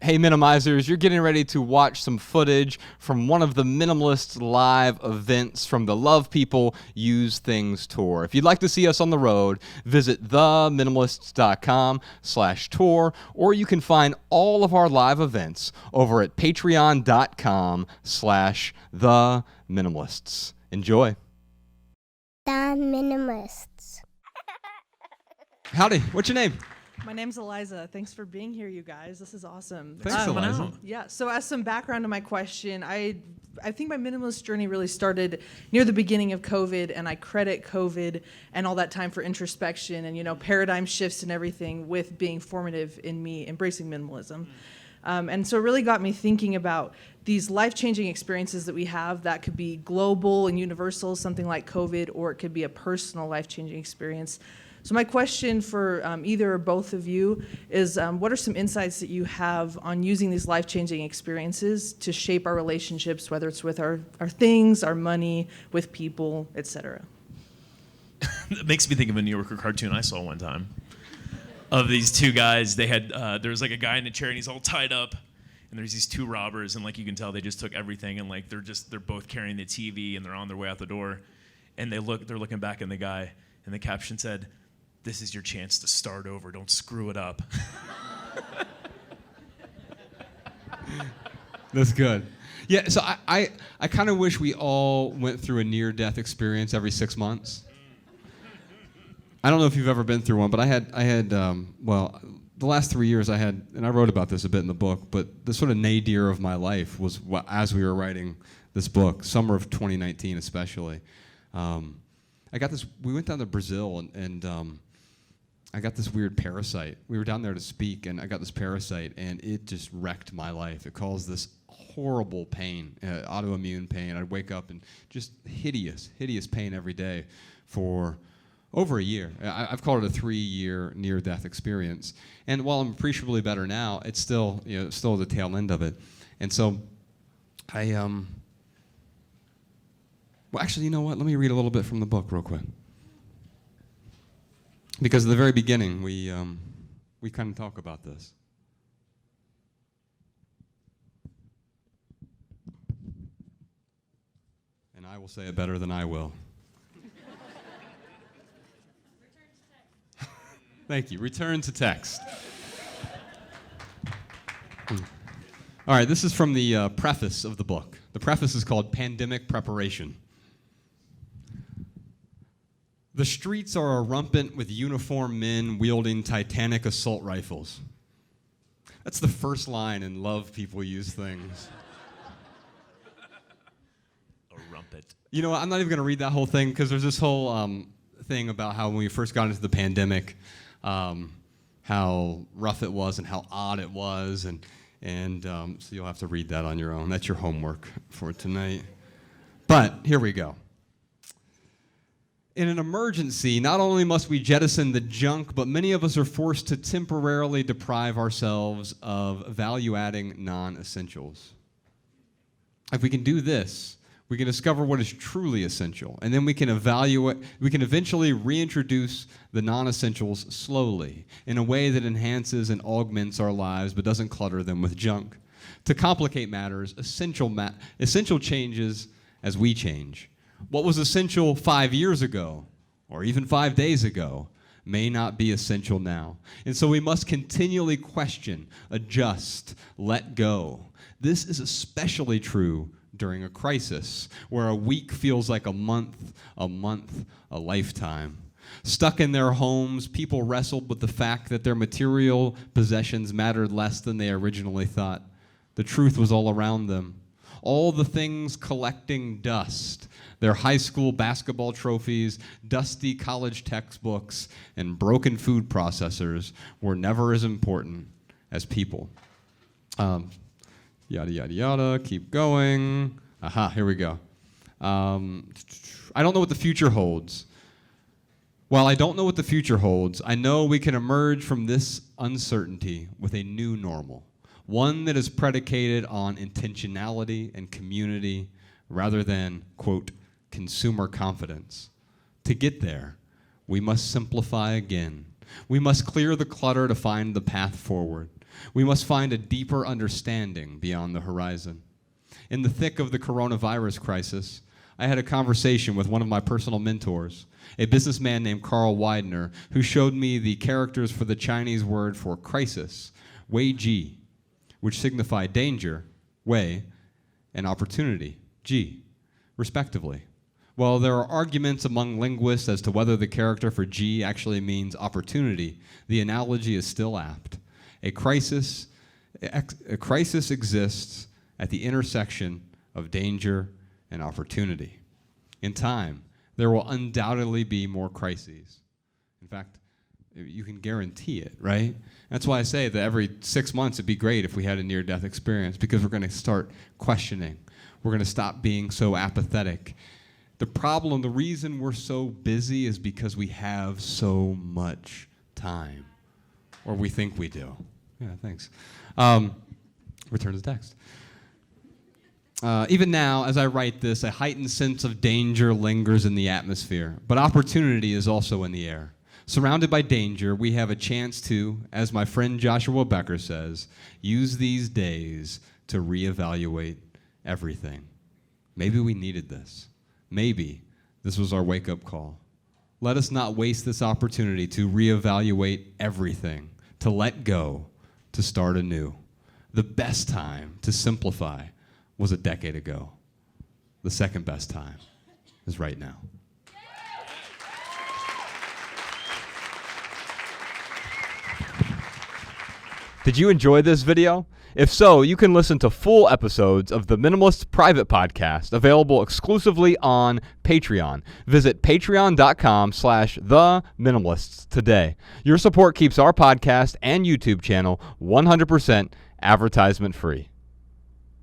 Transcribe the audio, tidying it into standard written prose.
Hey Minimizers, you're getting ready to watch some footage from one of the Minimalists live events from the Love People Use Things tour. If you'd like to see us on the road, visit theminimalists.com/tour, or you can find all of our live events over at patreon.com/theminimalists. Enjoy. The Minimalists. Howdy, what's your name? My name's Eliza. Thanks for being here, you guys. This is awesome. Thanks, Eliza. Yeah, so as some background to my question, I think my minimalist journey really started near the beginning of COVID, and I credit COVID and all that time for introspection and, paradigm shifts and everything with being formative in me embracing minimalism. And so it really got me thinking about these life-changing experiences that we have that could be global and universal, something like COVID, or it could be a personal life-changing experience. So my question for either or both of you is, what are some insights that you have on using these life-changing experiences to shape our relationships, whether it's with our things, our money, with people, etc.? It makes me think of a New Yorker cartoon I saw one time of these two guys. They had there was like a guy in a chair and he's all tied up, and there's these two robbers, and like you can tell they just took everything, and like they're both carrying the TV and they're on their way out the door, and they're looking back at the guy, and the caption said, "This is your chance to start over. Don't screw it up." That's good. Yeah, so I kind of wish we all went through a near-death experience every 6 months. I don't know if you've ever been through one, but I had the last 3 years I had, and I wrote about this a bit in the book, but the sort of nadir of my life was as we were writing this book, summer of 2019 especially. We went down to Brazil, and I got this weird parasite. We were down there to speak, and I got this parasite, and it just wrecked my life. It caused this horrible pain, autoimmune pain. I'd wake up and just hideous pain every day for over a year. I've called it a 3-year near-death experience. And while I'm appreciably better now, it's still, still the tail end of it. And so well, actually, you know what? Let me read a little bit from the book real quick. Because at the very beginning, we kind of talk about this. And I will say it better than I will. Thank you. Return to text. All right, this is from the preface of the book. The preface is called Pandemic Preparation. The streets are rampant with uniformed men wielding Titanic assault rifles. That's the first line in Love People Use Things. A rumpet. You know what? I'm not even going to read that whole thing because there's this whole thing about how when we first got into the pandemic, how rough it was and how odd it was, and so you'll have to read that on your own. That's your homework for tonight. But here we go. In an emergency, not only must we jettison the junk, but many of us are forced to temporarily deprive ourselves of value-adding non-essentials. If we can do this, we can discover what is truly essential, and then we can eventually reintroduce the non-essentials slowly in a way that enhances and augments our lives but doesn't clutter them with junk. To complicate matters, essential changes as we change. What was essential 5 years ago, or even 5 days ago, may not be essential now. And so we must continually question, adjust, let go. This is especially true during a crisis, where a week feels like a month, a lifetime. Stuck in their homes, people wrestled with the fact that their material possessions mattered less than they originally thought. The truth was all around them. All the things collecting dust, their high school basketball trophies, dusty college textbooks, and broken food processors were never as important as people. Yada, yada, yada, keep going. Aha, here we go. I don't know what the future holds. While I don't know what the future holds, I know we can emerge from this uncertainty with a new normal. One that is predicated on intentionality and community rather than, quote, consumer confidence. To get there, we must simplify again. We must clear the clutter to find the path forward. We must find a deeper understanding beyond the horizon. In the thick of the coronavirus crisis, I had a conversation with one of my personal mentors, a businessman named Carl Widener, who showed me the characters for the Chinese word for crisis, Wei Ji, which signify danger, Wei, and opportunity, Ji, respectively. While there are arguments among linguists as to whether the character for Ji actually means opportunity, the analogy is still apt. A crisis exists at the intersection of danger and opportunity. In time, there will undoubtedly be more crises. In fact, you can guarantee it, right? That's why I say that every 6 months it'd be great if we had a near-death experience, because we're going to start questioning. We're going to stop being so apathetic. The reason we're so busy is because we have so much time, or we think we do. Yeah, thanks. Return to the text. Even now, as I write this, a heightened sense of danger lingers in the atmosphere, but opportunity is also in the air. Surrounded by danger, we have a chance to, as my friend Joshua Becker says, use these days to reevaluate everything. Maybe we needed this. Maybe this was our wake-up call. Let us not waste this opportunity to reevaluate everything, to let go, to start anew. The best time to simplify was a decade ago. The second best time is right now. Did you enjoy this video? If so, you can listen to full episodes of the Minimalists private podcast available exclusively on Patreon. Visit patreon.com/theminimalists today. Your support keeps our podcast and YouTube channel 100% advertisement free.